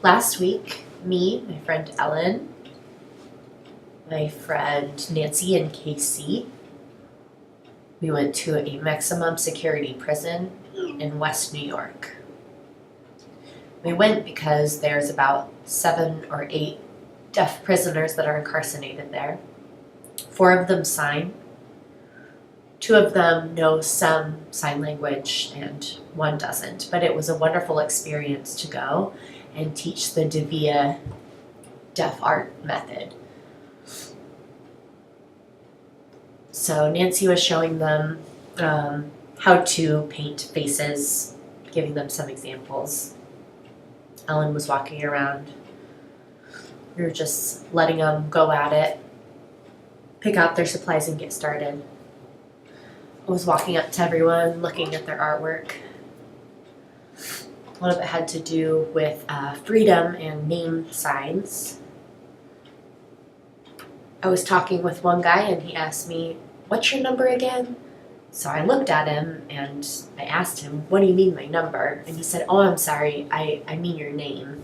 Last week, me, my friend Ellen, my friend Nancy and Casey, we went to a maximum security prison in West New York. We went because there's about 7 or 8 deaf prisoners that are incarcerated there. 4 of them sign. 2 of them know some sign language and 1 doesn't, but it was a wonderful experience to go and teach the Devia deaf art method. So Nancy was showing them how to paint faces, giving them some examples. Ellen was walking around. We were just letting them go at it, pick out their supplies and get started. I was walking up to everyone, looking at their artwork. A lot of it had to do with freedom and name signs. I was talking with one guy and he asked me, "What's your number again?" So I looked at him and I asked him, "What do you mean my number?" And he said, "Oh, I'm sorry, I mean your name."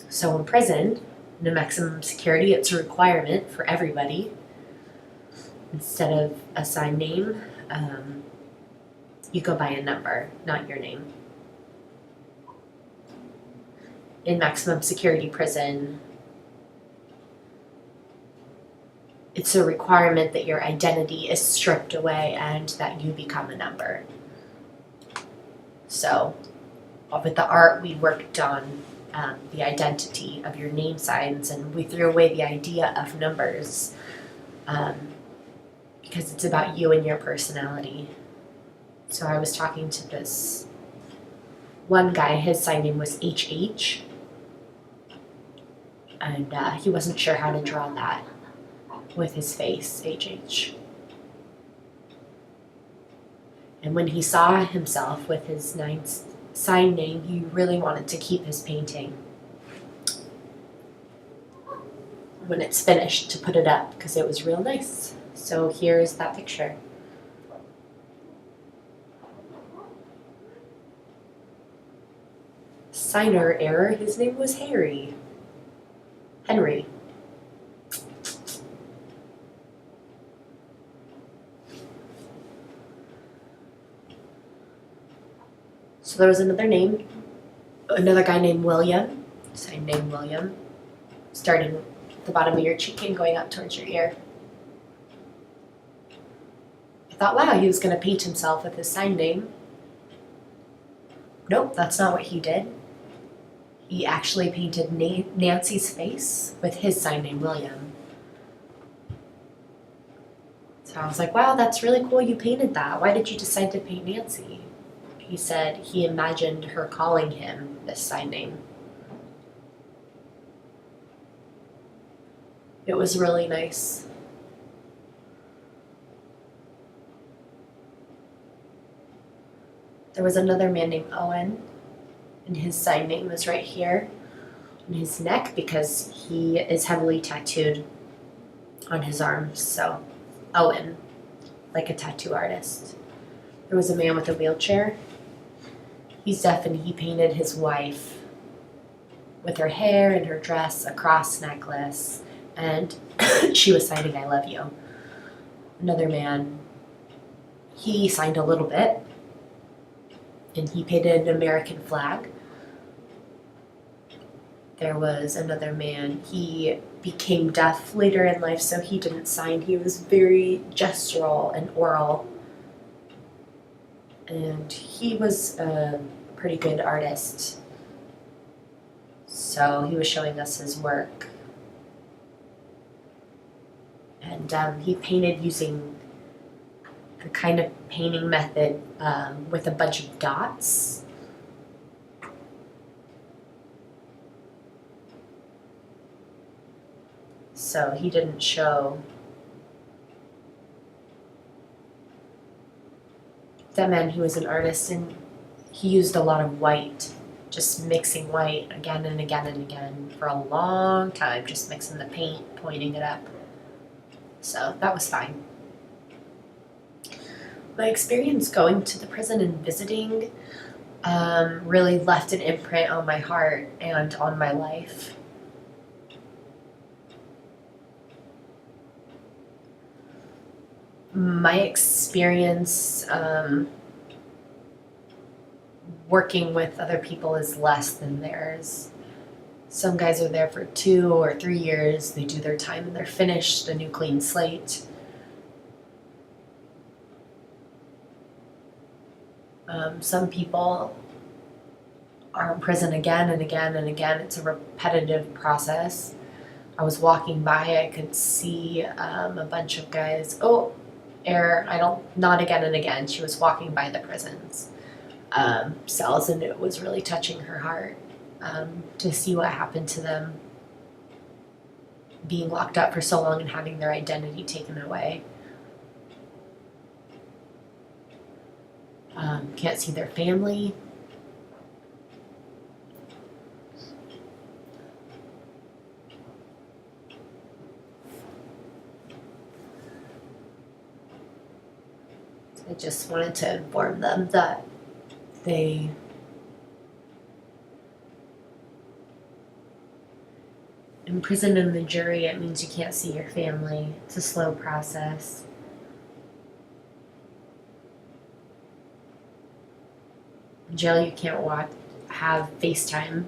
So in prison, in maximum security, it's a requirement for everybody. Instead of a sign name, you go by a number, not your name. In maximum security prison, it's a requirement that your identity is stripped away and that you become a number. So with the art, we worked on the identity of your name signs, and we threw away the idea of numbers because it's about you and your personality. So I was talking to this one guy, his sign name was HH, and he wasn't sure how to draw that with his face, HH. And when he saw himself with his sign name, he really wanted to keep his painting when it's finished to put it up because it was real nice. So here's that picture. Signer error, his name was Henry. So there was another guy named William, sign name William, starting at the bottom of your cheek and going up towards your ear. I thought, wow, he was going to paint himself with his sign name. Nope, that's not what he did. He actually painted Nancy's face with his sign name William. So I was like, wow, that's really cool you painted that. Why did you decide to paint Nancy? He said he imagined her calling him this sign name. It was really nice. There was another man named Owen, and his sign name was right here on his neck because he is heavily tattooed on his arms. So Owen, like a tattoo artist. There was a man with a wheelchair. He's deaf and he painted his wife with her hair and her dress, a cross necklace, and she was signing "I love you." Another man, he signed a little bit and he painted an American flag. There was another man, he became deaf later in life, so he didn't sign. He was very gestural and oral. And he was a pretty good artist. So he was showing us his work. And he painted using the kind of painting method with a bunch of dots. So he didn't show. That man, he was an artist and he used a lot of white, just mixing white again and again and again for a long time, just mixing the paint, pointing it up. So that was fine. My experience going to the prison and visiting really left an imprint on my heart and on my life. My experience working with other people is less than theirs. Some guys are there for 2 or 3 years, they do their time and they're finished, a new clean slate. Some people are in prison again and again and again. It's a repetitive process. I was walking by, I could see a bunch of guys. Oh, error! Not again and again. She was walking by the prisons cells, and it was really touching her heart to see what happened to them, being locked up for so long and having their identity taken away. Can't see their family. I just wanted to inform them that they imprisoned in the jury, it means you can't see your family. It's a slow process. In jail, you can't have FaceTime.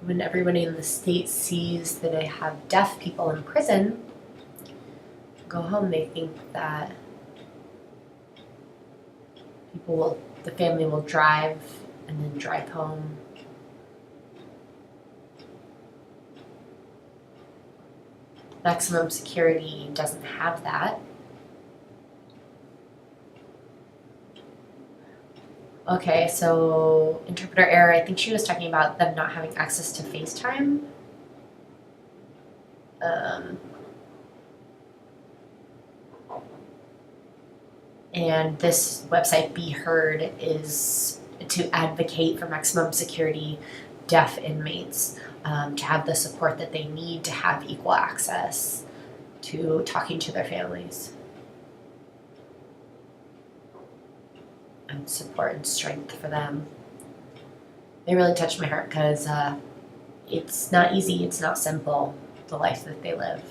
When everybody in the state sees that I have deaf people in prison, go home, they think that the family will drive and then drive home. Maximum security doesn't have that. Okay, so interpreter error, I think she was talking about them not having access to FaceTime. And this website, Be Heard, is to advocate for maximum security deaf inmates to have the support that they need to have equal access to talking to their families. And support and strength for them. They really touched my heart because it's not easy, it's not simple, the life that they live.